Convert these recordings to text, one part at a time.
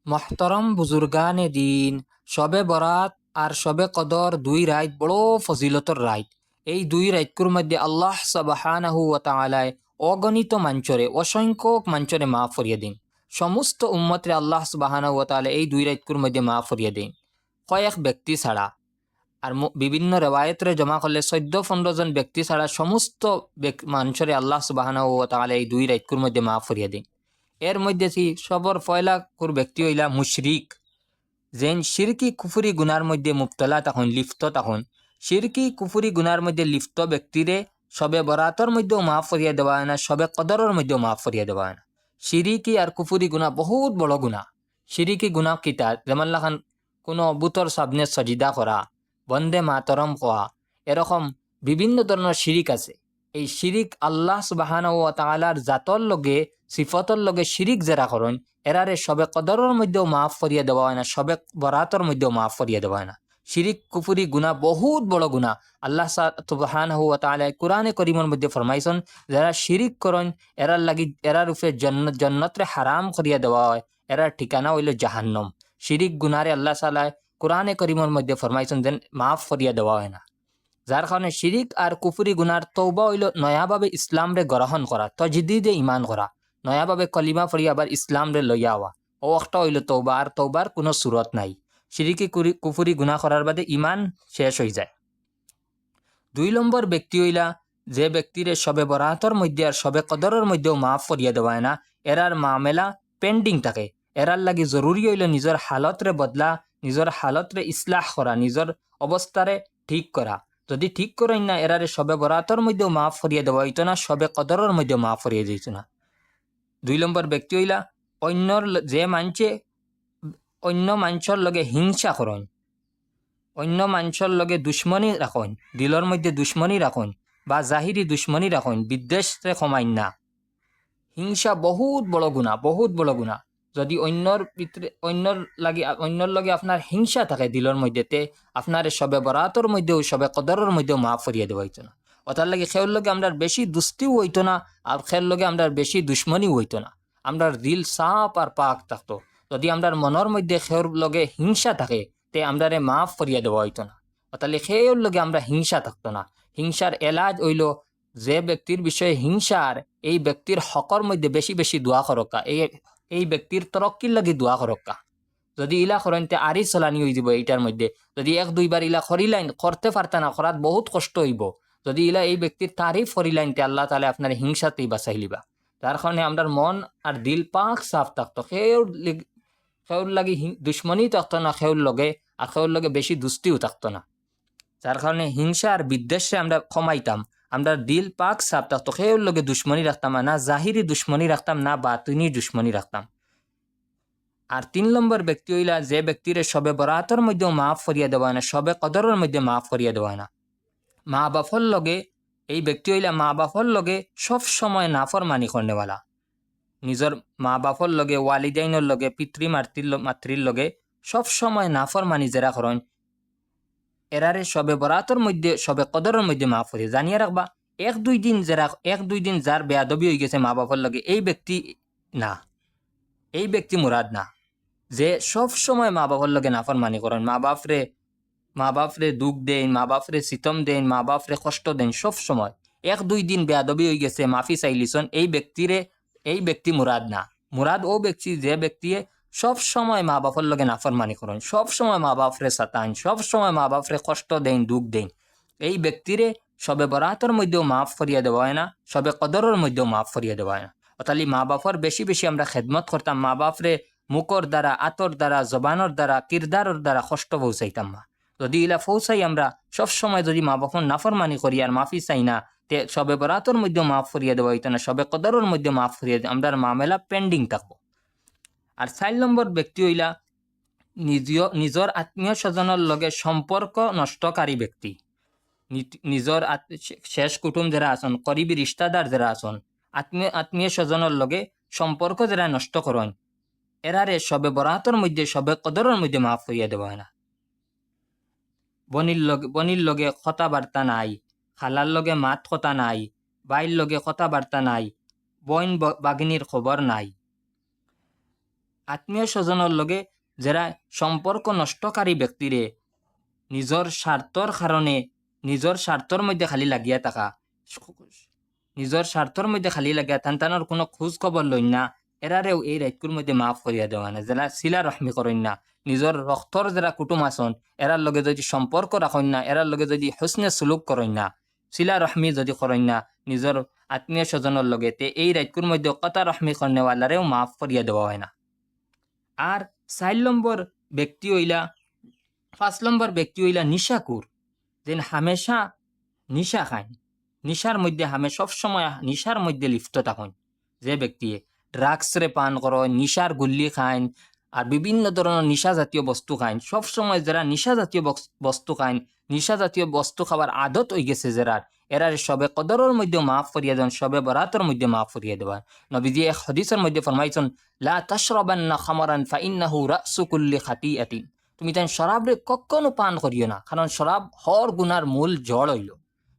মহতরম বুজুর্গানে দিন, শবে বরাত আর শবে কদর দুই রাত বড় ফজিলতর রাত। এই দুই রাতকুর মধ্যে আল্লাহ সুবহানাহু ওয়া তাআলায় অগণিত মাঞ্চরে অসংখ্যক মাঞ্চরে মাফ করিয়ে দিন। সমস্ত উম্মতরে আল্লাহ সুবহানাহু ওয়া তাআলা এই দুই রাতকুর মধ্যে মাফ করিয়ে দিন, কয়েক ব্যক্তি ছাড়া। আর বিভিন্ন রেওয়ায়তরে জমা করলে 14-15 জন ব্যক্তি ছাড়া সমস্ত মানুষরে আল্লাহ সুবহানাহু ওয়া তাআলা এই দুই রাতকুর মধ্যে মাফ করিয়ে দিন। এর মধ্যে সবর ফয়লা কোর ব্যক্তি হইলা মুশরিক, যেন শিরকি কুফুরি গুনার মধ্যে মুবতলা তখন লিপ্ত, তখন শিরকি কুফুরি গুনার মধ্যে লিপ্ত ব্যক্তিরে সবে বরাতর মধ্যেও মাফ করিয়া দেওয়া হয় না, সবে কদরের মধ্যেও মাফ করিয়া দেওয়া হয় না। শিরিকি আর কুফুরি গুণা বহুত বড় গুণা। শিরিকি গুণা কিতা, যেমন লাখান কোনো বুতর সাবনে সজিদা করা, বন্দে মাতরম কোয়া, এরকম বিভিন্ন ধরনের শিরিক আছে। এই শিরিক আল্লাহ সুবহানাহু ওয়া তাআলার জাতর লগে সিফতর লগে শিরিক যারা করেন, এরারে সবে কদরের মধ্যেও মাফ করিয়া দেওয়া হয় না, সবে বরাতর মধ্যেও মাফ করিয়া দেওয়া হয় না। শিরিক কুফুরি গুনাহ বহুত বড় গুনাহ। আল্লাহ সুবহানাহু ওয়া তাআলা কুরআনে কারীমের মধ্যে ফরমাইছেন, যারা শিরিক করেন এরার লাগি এরার উপরে জান্নাতরে হারাম করিয়া দেওয়া হয়, এরার ঠিকানা হইল জাহান্নাম। শিরিক গুনারে আল্লাহ তাআলা কুরআনে কারীমের মধ্যে ফরমাইছেন যেন মাফ করিয়া দেওয়া হয় না। যার কারণে শিরিক আর কুফুরি গুনার তওবা হইল নয়াভাবে ইসলামরে গ্রহণ করা, তজদিদে ইমান করা, নয়াভাবে কলিমা পড়ি আবার ইসলামরে লইয়া আওয়া। ও একটা হইল তওবা, আর তওবার কোনো সুরত নাই। শিরিকি কুফুরি গুনাহ করার বাদে ইমান শেষ হয়ে যায়। 2 নম্বর ব্যক্তি হইলা যে ব্যক্তিরে সবে বরাতর মধ্যে আর সবে কদরের মধ্যেও মাফ করিয়া দেওয়ায় না, এরার মামেলা পেন্ডিং থাকে। এরার লাগি জরুরি হইল নিজের হালতরে বদলা, নিজের হালতরে ইসলাহ করা, নিজের অবস্থারে ঠিক করা। যদি ঠিক করেন না, এরারে সবে বরাতর মধ্যেও মাফ করিয়া দেওয়া হইতো না, সবে কদরের মধ্যেও মাফ করিয়া দিত না। 2 নম্বর ব্যক্তি হইলা অন্যর যে মানছে অন্য মানুষের লগে হিংসা করেন, অন্য মানুষের লগে দুশ্মনী রাখেন, দিলর মধ্যে দুশ্মনী রাখেন বা জাহিরি দুশ্মনী রাখেন, বিদ্বেষে কমাইন না। হিংসা বহুত বড় গুণা, বহুত বড় গুণা। যদি অন্যর লগে আপনার হিংসা থাকে দিলর মধ্যে, তে আপনার সবে বরাতর মধ্যেও সবে কদরের মধ্যেও মাফ করিয়া দেওয়া হইতো না। ওটার লাগে খেউর লগে আমরা বেশি দুস্তিও হইতো না, আর খের লগে আমরা বেশি দুশ্মনীও হইতো না। আমরা দিল সাফ আর পাক থাকতো। যদি আমরা মনের মধ্যে খেউর লগে হিংসা থাকে, তে আমরা মাফ করিয়া দেওয়া হইতো না। ওটালে খেউর লগে আমরা হিংসা থাকতো না। হিংসার এলাজ হইল, যে ব্যক্তির বিষয়ে হিংসার, এই ব্যক্তির হকর মধ্যে বেশি বেশি দোয়া করক্কা, এই ব্যক্তির তরক্কির লাগি দোয়া করক্কা। যদি ইলা করেনতে আরই চলানি হয়ে যাব এইটার মধ্যে। যদি 1-2 বার ইলা করিলাইন, করতে পারতা না, করাত বহুত কষ্ট হইব। যদি ইলা এই ব্যক্তির তারিফ করিলাইনতে আল্লাহ তাআলা আপনার হিংসাতেই বাঁচাই লিবা। তার কারণে আমরা মন আর দিল পাক সাফ থাকতো। খেউর লাগি দুশ্মনী থাকতো না খেউর লগে, আর খেউর লগে বেশি দুস্তিও থাকতো না। যার কারণে হিংসা আর বিদ্বেষে আমরা কমাইতাম। আমরা দিল পাক সাফ থাকতো, খেউর লগে দুশ্মনী রাখতাম না, জাহিরি দুশ্মনী রাখতাম না, বাতিনি দুশ্মনী রাখতাম। আর 3 নম্বর ব্যক্তি হইলা যে ব্যক্তিরে সবে বরাতর মধ্যেও মাফ করিয়া দেওয়া না, সবে কদরের মধ্যে মাফ করিয়া দেওয়া না। মা বাপর লগে, এই ব্যক্তি হইলা মা বাপর লগে সব সময় নাফরমানি করনেওয়ালা। নিজের মা বাপর লগে, ওয়ালিদাইনের লগে, মাতৃর লগে সব সময় নাফরমানি যারা করেন, এরারে সবে বরাতর মধ্যে সবে কদরের মধ্যে মাফ করিয়া জানিয়ে রাখবা। 1-2 দিন যার বেয়াদবি হয়ে গেছে মা বাপর লগে, এই ব্যক্তি না, এই ব্যক্তি মুরাদ না। যে সব সময় মা বাবার লগে নাফরমানি করেন, মা বাপরে দুঃখ দেন, মা বাপরে সিতম দেন, মা বাপরে কষ্ট দেন সব সময়। 1-2 দিন বেয়াদবি হয়ে গেছে, মাফি চাইলিছন, এই ব্যক্তি মুরাদ না। মুরাদ ও ব্যক্তি যে ব্যক্তি সব সময় মা বাপর লগে নাফরমানি করেন, সব সময় মা বাপরে সাতান, সব সময় মা বাপরে কষ্ট দেন, দুঃখ দেন। এই ব্যক্তিরে সবে বরাতর মধ্যেও মাফ করিয়া দেওয়া হয় না, সবে কদরের মধ্যেও মাফ করিয়া দেওয়া হয় না। অতালি মা বাপর বেশি বেশি আমরা খেদমত করতাম, মা বাপরে মুখর দ্বারা, আতর দ্বারা, জবানোর দ্বারা, কিরদারের দ্বারা কষ্ট পৌঁছাইতাম না। যদি ইলা পৌঁছাই আমরা সবসময় যদি মা বাপর নাফরমানি করি আর মাফি চাই না, তে সবে বরাতর মধ্যে মাফ করিয়া দেওয়া হইতো না, সবে কদরের মধ্যে মাফ করিয়া আমরা মামেলা পেন্ডিং থাকবো। আর 4 নম্বর ব্যক্তি হইলা নিজের আত্মীয় স্বজনের লগে সম্পর্ক নষ্টকারী ব্যক্তি। নিজের শেষ কুটুম যারা আছেন, করিবি রিশতাদার যারা আছেন, আত্মীয় স্বজনের লগে সম্পর্ক যারা নষ্ট করেন, এরারে সবে বরাতর মধ্যে সবে কদরের মধ্যে মাফ করিয়া দেওয়া হয় না। বনির লগে কথাবার্তা নাই, খালার লগে মাত কথা নাই, বাইর লগে কথাবার্তা নাই, বইন বাগিনীর খবর নাই। আত্মীয় স্বজনের লগে যারা সম্পর্ক নষ্টকারী ব্যক্তিরে নিজর স্বার্থর কারণে নিজর স্বার্থর মধ্যে খালি লাগিয়া থাকা, নিজর স্বার্থর মধ্যে খালি লাগিয়া তানতানোর কোনো খোঁজ খবর লইন না, এরারেও এই রাইতকুর মধ্যে মাফ করিয়া দেওয়া না। যারা শিলা রহমি করেন না, নিজর রক্তর যারা কুটুম আসন এরার লগে যদি সম্পর্ক রাখেন না, এরার লগে যদি হুসনে সুলুক করেন না, শিলা রহমি যদি করেন না নিজর আত্মীয় স্বজনের লগে, তে এই রাইতকুর মধ্যে কতা রহমি করেনেওয়ালারেও মাফ করিয়া দেওয়া হয় না। আর 4 নম্বর ব্যক্তি হইলা 5 নম্বর ব্যক্তি হইলা নিশাকুর, যেন হামেশা নিশা খায়, নিশার মধ্যে সবসময় নিশার মধ্যে লিপ্ত থাকেন। যে ব্যক্তি ড্রাগসরে পান করেন, নিশার গুল্লি খায় আর বিভিন্ন ধরনের নিশা জাতীয় বস্তু খায়, সবসময় যারা নিশা জাতীয় বস্তু খায়, নিশা জাতীয় বস্তু খাবার আদত হয়ে গেছে যারা, এরার সবে কদরের মধ্যে মাফ করিয়া দেন, সবে বরাতের মধ্যে মাফ করিয়া দেওয়া। নবীজি এক হাদিসের মধ্যে ফরমাইছেন, লা তাশরাবান্না খামারান ফাইন্নাহু রাসু কুল্লি খাতিআতিন। তুমি তাই শরাবরে কখনো পান করিও না, কারণ শরাব হর গুনার মূল জড় হইল।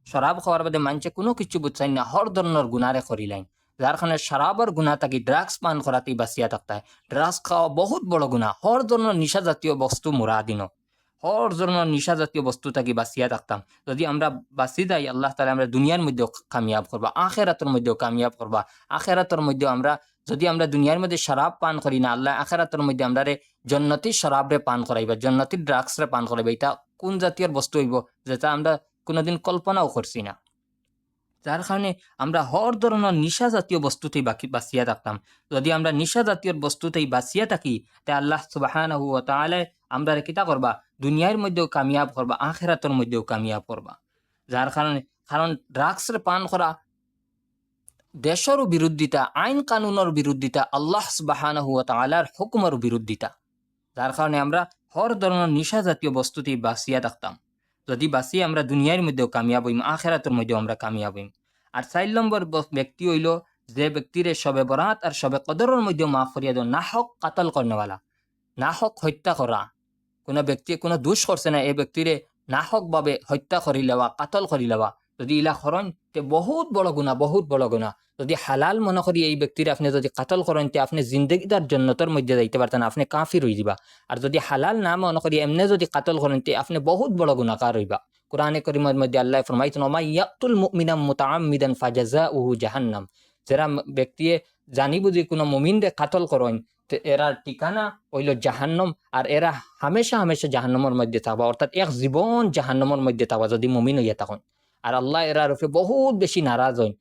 শরাব খাওয়ার বাদে মানুষে কোনো কিছু বুঝছেন না, হর ধরনের গুনারে করিলেন। যার কারণে শরাবর গুণা থাকি ড্রাগস পান করাতেই বাঁচিয়া থাকতে হয়। ড্রাগস খাওয়া বহুত বড় গুণা, হর ধরনের নিশা জাতীয় বস্তু মুরাদিন, হর ধরনের নিশা জাতীয় বস্তু থাকি বাঁচিয়া থাকতাম। যদি আমরা বাঁচি যাই, আল্লাহ তাআলা আমরা দুনিয়ার মধ্যেও কামিয়াব করবা, আখেরাতের মধ্যেও কামিয়াব করবা। আখেরাতের মধ্যেও আমরা যদি আমরা দুনিয়ার মধ্যে শরাব পান করি না, আল্লাহ আখেরাতের মধ্যে আমরা জন্নতি শরাবরে পান করাইবা, জন্নতি ড্রাগসরে পান করাইবা। এটা কোন জাতীয় বস্তু হইব যেটা আমরা কোনোদিন কল্পনাও করছি না। যার কারণে আমরা হর ধরনের নিশা জাতীয় বস্তুতেই বাঁচিয়া থাকতাম। যদি আমরা নিশা জাতীয় বস্তুতেই বাঁচিয়া থাকি, তে আল্লাহ সুবহানাহু ওয়া তাআলা আমরা কিতা করবা, দুনিয়ার মধ্যেও কামিয়াব করবা, আখিরাতের মধ্যেও কামিয়াব করবা। যার কারণে কারণ ড্রাগসের পান করা দেশেরও বিরুদ্ধিতা, আইন কানুনের বিরুদ্ধিতা, আল্লাহ সুবহানাহু ওয়া তাআলার হুকুমের বিরুদ্ধিতা। যার কারণে আমরা হর ধরনের নিশা জাতীয় বস্তুতেই বাঁচিয়া থাকতাম। যদি বাঁচি আমরা দুনিয়ার মধ্যেও কামিয়াব হইম, আখেরাতের মধ্যেও আমরা কামিয়াব হইম। আর 4 নম্বর ব্যক্তি হইল যে ব্যক্তিরে সবে বরাত আর সবে কদরের মধ্যেও মাফ করিয়া দেন, না হক কাতল করেনওয়ালা, না হক হত্যা করা। কোনো ব্যক্তি কোনো দোষ করছে না, এই ব্যক্তিরে না হক ভাবে হত্যা করি লওয়া, কাতল করি লওয়া, যদি ইলা করেন তে বহুত বড় গুণা, বহুত বড় গুণা। যদি হালাল মনে করি এই ব্যক্তির আপনি যদি কাতল করেন, তে আপনি জিন্দগিদার জন্নতর মধ্যে যাইতে পারতেন, আপনি কাফির হয়ে যাবা। আর যদি হালাল না মনে করি এমনি যদি কাতল করেন, তে আপনি বহুত বড় গুণাকার হইবা। কোরআনে কারীমের মধ্যে আল্লাহ ফরমাইছেন, ওমা ইয়াকতুল মুমিনা মুতাআম্মিদান ফাজাযাউহু জাহান্নাম। যারা ব্যক্তি জানি বুঝি কোনো মুমিনরে কাতল করেন, এরার ঠিকানা হইল জাহান্নম, আর এরা হামেশা হামেশা জাহান্নমের মধ্যে থাকবা, অর্থাৎ এক জীবন জাহান্নমের মধ্যে থাকবা যদি মুমিন হইয়া থাকুন। আর আল্লাহ এরার উপরে বহুত বেশি নারাজ হইন,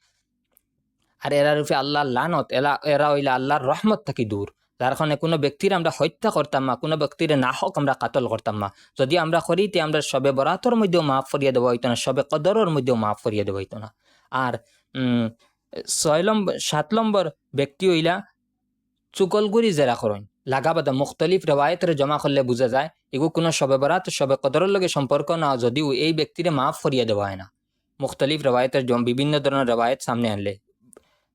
আর এরার উপরে আল্লাহর লানত, এরা হইলে আল্লাহর রহমত থাকি দূর। যার কারণে কোনো ব্যক্তির আমরা হত্যা করতাম না, কোনো ব্যক্তির না হক আমরা কাতল করতাম না। যদি আমরা করি, তে আমরা সবে বরাতর মধ্যেও মাফ করিয়া দেওয়া হইতো না, সবে কদরের মধ্যেও মাফ করিয়া দেওয়া হইতো না। আর 7 নম্বর ব্যক্তি হইলা চুকলগুড়ি জেরা করেন, লাগাবাদা মুখতলিফ রেওয়ায়তরে জমা করলে বোঝা যায় এগুলো কোনো সবে বরাত সবে কদরের লগে সম্পর্ক না, যদিও এই ব্যক্তিরে মাফ করিয়া দেওয়া হয় না। মুখতলিফ রেওয়ায়তের বিভিন্ন ধরনের রেওয়ায়ত সামনে আনলে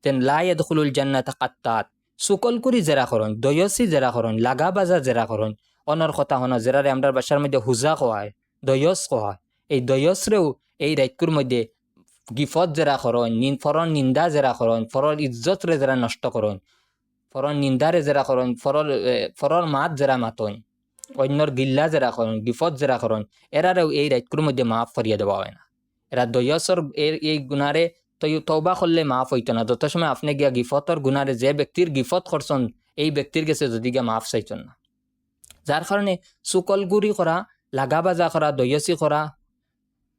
তেন লা ইয়াদখুলুল জান্নাতা কাত্তাত, চুকলগুড়ি জেরা করেন, দয়সি জেরা করেন, লাগাবাজা জেরা করেন। অনর কথা হন জেরারে আমরা বাসার মধ্যে হুজা কোয়ায়, দয়স কোয়ায়। এই দয়সরেও এই রাইতকুর মধ্যে গিফত জেরা করেন, ফরন নিন্দা জেরা করেন, ফরর ইজ্জতরে জেরা নষ্ট করেন, ফরর নিন্দারে জেরা করেন, ফরর মাত জেরা মাতন, অন্যর গিল্লা জেরা করেন, গিফত জেরা করেন। এরারেও এই রাইতকুর মধ্যে মাফ করিয়া দেওয়া হয় না। এরা দয়সর এই গুণারে তওবা করলে মাফ হইতো না। যত সময় আপনি গিয়া গিফতর গুণারে যে ব্যক্তির গিফত করছেন, এই ব্যক্তির কাছে যদি গিয়া মাফ চাইছেন না। যার কারণে চুকলগুড়ি করা, লাগাবাজা করা, দয়সি করা,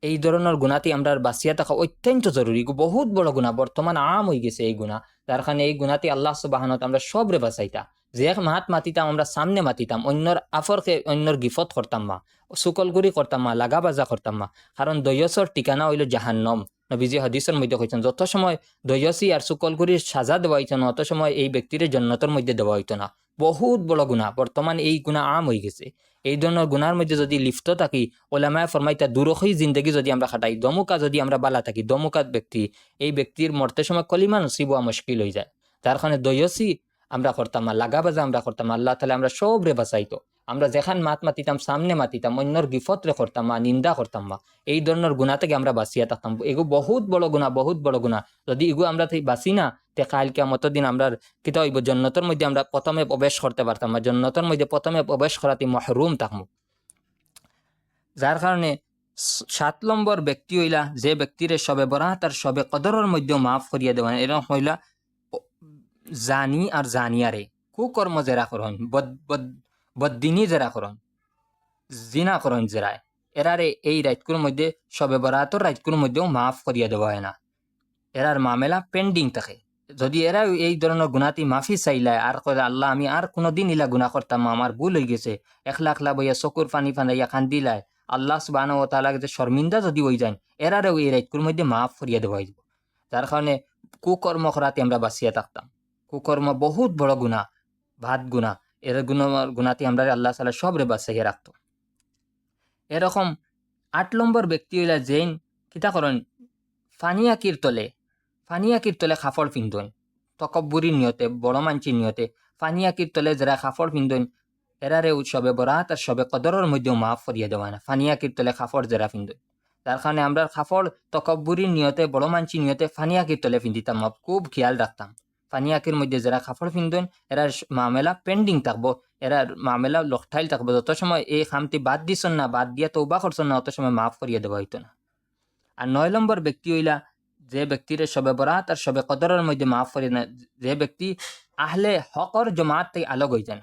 এই ধরনের গুণাতে আমরা বাঁচিয়া থাকা অত্যন্ত জরুরি। বহুত বড় গুণা, বর্তমান আম হয়ে গেছে এই গুণা। যার কারণে এই গুণাতে আল্লাহ সুবহানাহু ওয়া তাআলা আমরা সবরে বাঁচাইতা। যে মাত মাতিতাম আমরা সামনে মাতিতাম, অন্যর আফরকে অন্যর গিফত করতাম না, চুকলগুড়ি করতাম না, লাগাবাজা করতাম না। কারণ দয়সর ঠিকানা হইল জাহান্নম। নবীজি হাদিসের মধ্যে কইছেন, যত সময় দয়সি আর চুকলগুড়ির সাজা দেওয়া হইতো না, অত সময় এই ব্যক্তির জন্নতের মধ্যে দেওয়া হইতো না। বহুত বড় গুণা, বর্তমান এই গুণা আম হয়ে গেছে। এই ধরনের গুনার মধ্যে যদি লিপ্ত থাকি, ওলামায়ে ফরমাইতা দুরুখী জিন্দগি যদি আমরা খাটাই, দমুকা যদি আমরা বালা থাকি, দমুকাত ব্যক্তি, এই ব্যক্তির মরতে সময় কলিমা নসিব হওয়া মুশকিল হয়ে যায়। তার কারণে দয়সি আমরা করতাম না, লাগাবাজা আমরা করতাম না। আল্লাহ তাআলা আমরা সবরে বাঁচাইতো। আমরা যেখান মাত মাতিতাম সামনে মাতিতাম অন্যর গিফতরে করতাম বা নিন্দা করতাম বা এই ধরনের গুণা থেকে আমরা বাঁচিয়া থাকতাম। এগু বহুত বড় গুণা, বহুত বড় গুণা। যদি এগু আমরা বাঁচি না তে কাল কিয়ামতের দিন আমরা কিতা হইব, জান্নাতের মধ্যে আমরা প্রথমে প্রবেশ করতে পারতাম বা জান্নাতের মধ্যে প্রথমে প্রবেশ করাতে মাহরুম থাকমু। যার কারণে 7 নম্বর ব্যক্তি হইলা যে ব্যক্তিরে সবে বরাত আর সবে কদরের মধ্যে মাফ করিয়া দেওয়া, এরকম হইলা জানি আর জানিয়ারে, কুকর্ম জেরা করন, বদ্দিনী জেরা করন, জিনা করন জেরায়, এরারে এই রাইতকুর মধ্যে সবে বরাতর রাইতকুর মধ্যেও মাফ করিয়া দেওয়া হয় না। এরার মামেলা পেন্ডিং থাকে। যদি এরা এই ধরনের গুণাতি মাফি চাইলায় আর কয় আল্লাহ আমি আর কোনোদিন ইলা গুণা করতাম, আমার ভুল হয়ে গেছে, একলা একলা বইয়া চকুর পানি ফানাইয়া কান্দিলায় আল্লাহ সুবহানাহু ওয়া তাআলা যে শর্মিন্দা যদি হয়ে যান, এরারেও এই রাইতকুর মধ্যে মাফ করিয়া দেওয়া হইব। যার কারণে কুকর্ম করাতে আমরা বাঁচিয়া থাকতাম। কুকর্ম বহুত বড় গুণা, ভাত গুণা, এর গুণাতে আমরা আল্লাহ তাআলা সবরে বাঁচাইয়া রাখতো। এরকম 8 নম্বর ব্যক্তি হইলা জেন কিতা করেন, ফানিয়াকির তলে খাফড় পিন্ধন, তকব্বুরির নিয়তে, বড় মানচির নিয়তে ফানিয়াকির তলে যারা খাফড় পিন্ধন, এরারে সবে বরাত আর সবে কদরের মধ্যেও মাফ করিয়া দেওয়া না। ফানিয়াকির তলে খাফড় যারা পিন্ধন, তার কারণে আমরা খাফড় তকব্বুরির নিয়তে, বড় মানচির নিয়তে ফানিয়াকির তলে পিন্ধিতাম, খুব খেয়াল রাখতাম। ফানিয়াকির মধ্যে যারা খাফড় পিন্ধন এরার মামেলা পেন্ডিং থাকবো, এরার মামেলা লকঠাইল থাকবো। যত সময় এই খামটি বাদ দিছন না, বাদ দিয়া তওবা করছন না, অত সময় মাফ করিয়া দেওয়া হইতো না। আর 9 নম্বর ব্যক্তি হইলা যে ব্যক্তির সবে বরাত আর সবে কদরের মধ্যে মাফ করি না, যে ব্যক্তি আহলে হকর জমাত থেকে আলোক হয়ে যান,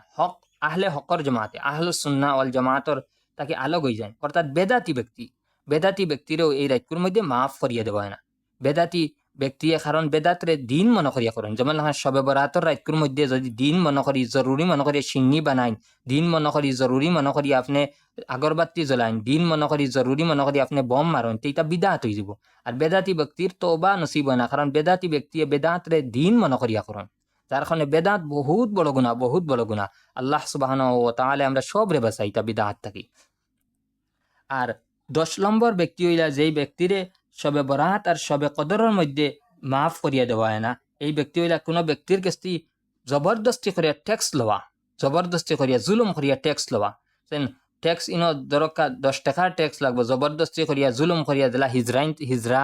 আহলে হকর জমাতে, আহলুস সুন্নাহ ওয়াল জামাতর তাকে আলোক হয়ে যান, অর্থাৎ বেদাতি ব্যক্তিরও এই রাইতকুর মধ্যে মাফ করিয়া দেওয়া হয় না। বেদাতি ব্যক্তি কারণ বেদাতরে দিন মনে করিয়া করেন, যেমন সবে বরাতর রাইতকুর মধ্যে যদি দিন মনে করি, জরুরি মনে করি সিন্নি বানাইন, দিন মনে করি জরুরি মনে করি আপনি আগরবাতি জ্বলাইন, দিন মনে করি জরুরি মনে করি আপনি বম মারেন, তো এটা বিদাত হয়ে যাব। আর বেদাতি ব্যক্তির তওবা নসিব হয় না, কারণ বেদাতি ব্যক্তি বেদাতরে দিন মনে করিয়া করেন। যার কারণে বেদাত বহুত বড় গুনাহ, বহুত বড় গুনাহ। আল্লাহ সুবহানাহু ওয়া তাআলা আমরা সবরে বাঁচাই এটা বিদাত থাকি। আর 10 নম্বর ব্যক্তি হইলা যেই ব্যক্তিরে সবে বরাত আর সবে কদরের মধ্যে মাফ করিয়া দেওয়া হয় না, এই ব্যক্তি হইলা কোনো ব্যক্তির কাছে জবরদস্তি করিয়া ট্যাক্স লওয়া, জবরদস্তি করিয়া জুলুম করিয়া ট্যাক্স লওয়া। ট্যাক্স ইনো দরকার 10 টাকার ট্যাক্স লাগবে, জবরদস্তি করিয়া জুলুম করিয়া দিলা হিজরা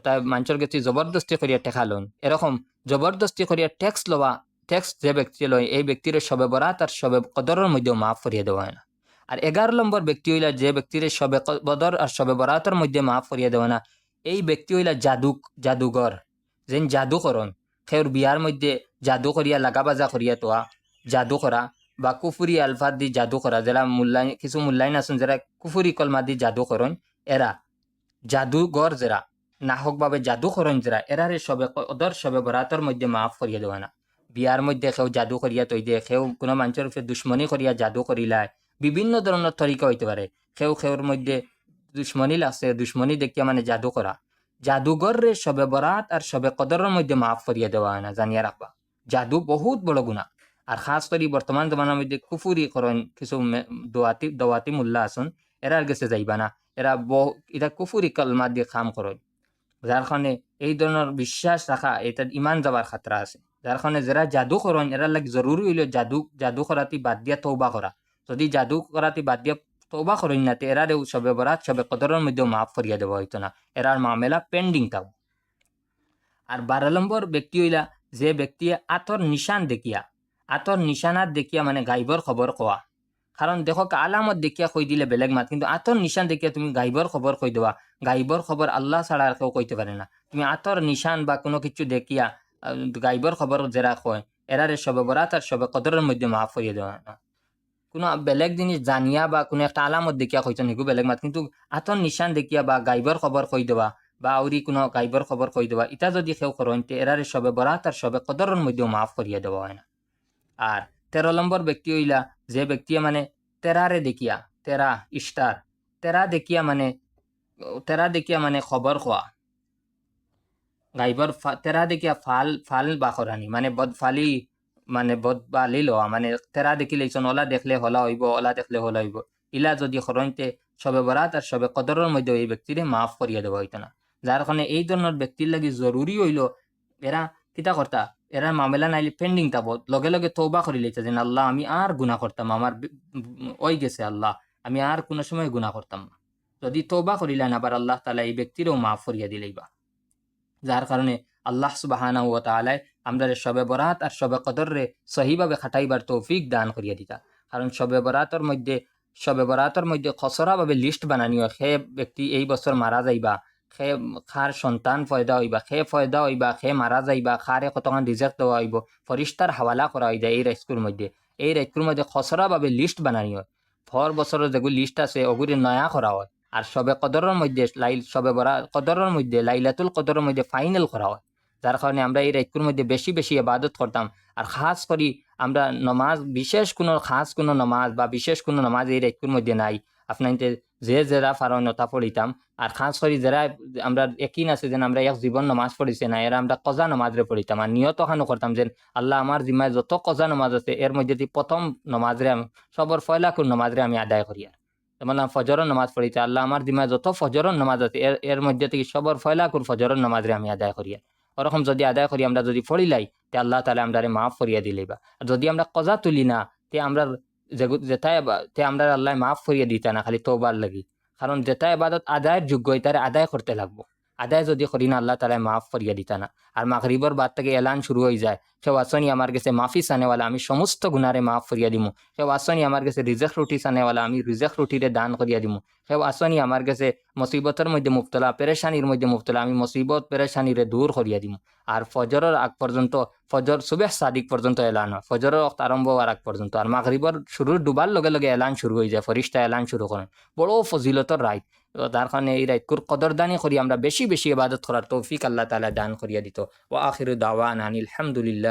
তাই মানুষের কাছে জবরদস্তি করিয়া টাকা লন। এরকম জবরদস্তি করিয়া ট্যাক্স লওয়া, ট্যাক্স যে ব্যক্তি লয় এই ব্যক্তির সবে বরাত আর সবে কদরের মধ্যেও মাফ করিয়া দেওয়া হয় না। আর 11 নম্বর ব্যক্তি হইলা যে ব্যক্তির সবে বদর আর সবে বরাতের মধ্যে মাফ করিয়া দেওয়া না, এই ব্যক্তি হইলা জাদুঘর, যেন জাদু করন, খেউর বিয়ার মধ্যে জাদু করিয়া লাগাবাজা করিয়া তোয়া জাদু করা, বা কুফুরি আলফাত দি জাদু করা, যারা কিছু মূল্যায়ন আছেন যারা কুফুরি কলমা দি জাদু করেন, এরা জাদুঘর যারা নাহকভাবে জাদু করেন যারা, এরারে সবে কদর সবে বরাতের মধ্যে মাফ করিয়া দেওয়া না। বিয়ার মধ্যে কেউ জাদু করিয়া তৈ দিয়ে, কেউ কোনো মানুষের উপরে দুশ্মনী করিয়া জাদু করিলায়, বিভিন্ন ধরনের তরিকা হইতে পারে। কেউর মধ্যে দুশ্মনী লাগছে, দুশ্মনী দেখিয়া মানে জাদু করা, জাদুঘর রে সবে বরাত আর সবে কদরের মধ্যে মাফ করিয়া দেওয়া হয় না, জানিয়া রাখবা। জাদু বহুত বড় গুনাহ। আর খাস করে বর্তমান জমানার মধ্যে কুফুরি করেন কিছু দওয়াতি মুল্লা আছেন, এরার গেছে যাইবা না, এরা এটা কুফুরি কলমা দিয়ে কাম করেন। যার কারণে এই ধরনের বিশ্বাস রাখা এটা ইমান যাবার খাতরা আছে। যার কারণে যারা জাদু করেন এরার লাগে জরুরি হইল জাদু করাতে বাদ দিয়া তওবা করা। যদি জাদু করাতে বাদ দিয়া তওবা করেন না, এরারে সবে বরাত সবে কদরের মধ্যে মাফ করিয়া দেওয়া হইতো না, এরার মামলা পেন্ডিং থাক। আর 12 নম্বর ব্যক্তি হইলা যে ব্যক্তি আতর নিশানাত দেখিয়া মানে গাইবর খবর কোয়া। কারণ দেখো আলামত দেখিয়া কই দিলে বেলেগ মাত, কিন্তু আতর নিশান দেখিয়া তুমি গাইবর খবর কই দেওয়া, গাইবর খবর আল্লাহ ছাড়া আর কেউ কইতে পারে না। তুমি আতর নিশান বা কোনো কিছু দেখিয়া গাইবর খবর যারা কয়, এরারে সবে বরাত আর সবে কদরের মধ্যে মাফ করিয়ে দেওয়া না। কোনো বেলেগ জিনিস জানিয়া বা কোনো একটা আলামত দেখিয়া কইতো নিগু বেলেগ মাত, কিন্তু আতর নিশান দেখিয়া বা গাইবর খবর কই দেওয়া বা আউরি কোনো গাইবর খবর কই দেওয়া, এটা যদি কেউ করেন এরারে সবে বরাত আর সবে কদরের মধ্যেও মাফ করিয়ে দেওয়া হয় না। আর 13 নম্বর ব্যক্তি হইলা যে ব্যক্তি মানে তেরারে দেখিয়া, তেরা দেখিয়া মানে খবর খোয়া, গাইবর তেরা দেখিয়া ফাল বাখরানি মানে বদফালি, মানে বদবালি লওয়া, মানে তেরা দেখিলেইছন ওলা দেখলে হলা হইব, ওলা দেখলে হলা হইব, ইলা যদি খরণতে সবে বরাত আর সবে কদরের মধ্যে এই ব্যক্তিরে মাফ করিয়া দেওয়া হইতো না। যার কারণে এই ধরনের ব্যক্তির লাগি জরুরি হইল এরা কিতা করতা এরা মামলা নাইলে পেন্ডিং থাকবো, লগে লগে তৌবা করি লইতা যে আল্লাহ আমি আর গুনাহ করতাম, আমার ওই গেছে আল্লাহ, আমি আর কোনো সময় গুনাহ করতাম না। যদি তৌবা করিলেন আবার আল্লাহ তাআলা এই ব্যক্তিরও মাফ করিয়া দিলেইবা। যার কারণে আল্লাহ সুবহানাহু ওয়া তাআলা আমরা শবে বরাত আর শবে কদরে সহিভাবে খাটাইবার তৌফিক দান করিয়া দিতা। কারণ শবে বরাতর মধ্যে খসড়াভাবে লিস্ট বানানি হয়, সে ব্যক্তি এই বছর মারা যাইবা, সে খার সন্তান ফয়দা হইবা, সে মারা যাইবা, খারে কতক্ষণ রিজেক্ট দেওয়া হইব, ফরিস্তার হাওয়ালা করা হয়ে যায় এই রাইকুর মধ্যে খসড়াভাবে লিস্ট বানানি হয়। ফর বছরের যেগুলি লিস্ট আছে ওগুলি নয়া করা হয়। আর শবে কদরের মধ্যে শবে বরাত কদরের মধ্যে লাইলাতুল কদরের মধ্যে ফাইনাল করা হয়। যার কারণে আমরা এই রাইকুর মধ্যে বেশি বেশি ইবাদত করতাম। আর খাস করি আমরা নমাজ, বিশেষ কোনো খাস কোনো নমাজ বা বিশেষ কোনো নমাজ এই রাইকুর মধ্যে নাই। আপনার যে যারা ফারণ ওটা পড়িতাম। আর খাস করি যারা আমরা একই আছে যেন আমরা এক জীবন নমাজ পড়িছে না, এরা আমরা কজা নমাজরে পড়িতাম। আর নিয়ত খানো করতাম যে আল্লাহ আমার জিম্মায় যত কজা নমাজ আছে এর মধ্যে প্রথম নমাজরে আমি সবর ফয়লাকুর নমাজরে আমি আদায় করি। আর যেমন ফজরের নামাজ পড়িতে আল্লাহ আমার জিম্মায় যত ফজরের নামাজ আছে এর মধ্যে থেকে সবর ফয়লাকুর ফজরের নামাজরে আমি আদায় করি। ওরকম যদি আদায় করি, আমরা যদি পড়িলাই তে আল্লাহ তাআলা আমরারে মাফ করিয়া দিলেইবা। আর যদি আমরা কজা তুলি না তে আমরা যেটাই তে আমরা আল্লাহ মাফ করিয়া দিতা না, খালি তওবার লাগি। কারণ যেটা ইবাদত আদায়ের যোগ্য তারে আদায় করতে লাগবো। আদায় যদি করি না আল্লাহ তাআলা মাফ করিয়া দিতা না। আর মাগরিবর বাদ থেকে এলান শুরু হয়ে যায়, কেউ আসনি আমার কাছে মাফি চানেওয়ালা, আমি সমস্ত গুনারে মাফ করিয়া দিমু। কেউ আসনি আমার কাছে রিজেক্ট রুটি চানেওয়ালা, আমি রিজেক্ট রুটিরে দান করিয়া দিমু। কেউ আসনি আমার কাছে মুসিবতের মধ্যে মুবতলা, পেরেশানির মধ্যে মুবতলা, আমি মুসিবত পেরেশানিরে দূর করিয়া দিমু। আর ফজরের আগ পর্যন্ত, ফজর সুবেহ সাদিক পর্যন্ত এলান হয়, ফজরের ওয়াক্ত আরম্ভ হওয়ার আগ পর্যন্ত। আর মাগরিবর শুরুর ডুবার লগে লগে এলান শুরু হয়ে যায়, ফরিস্তা এলান শুরু করেন। বড় ফজিলতর রাইত। তার কারণে এই রাইতকুর কদরদানি করি আমরা বেশি বেশি ইবাদত করার তৌফিক আল্লাহ তাআলা দান করিয়া দিত। ওয়া আখিরু দাওয়ানা আনিল হামদুলিল্লাহ।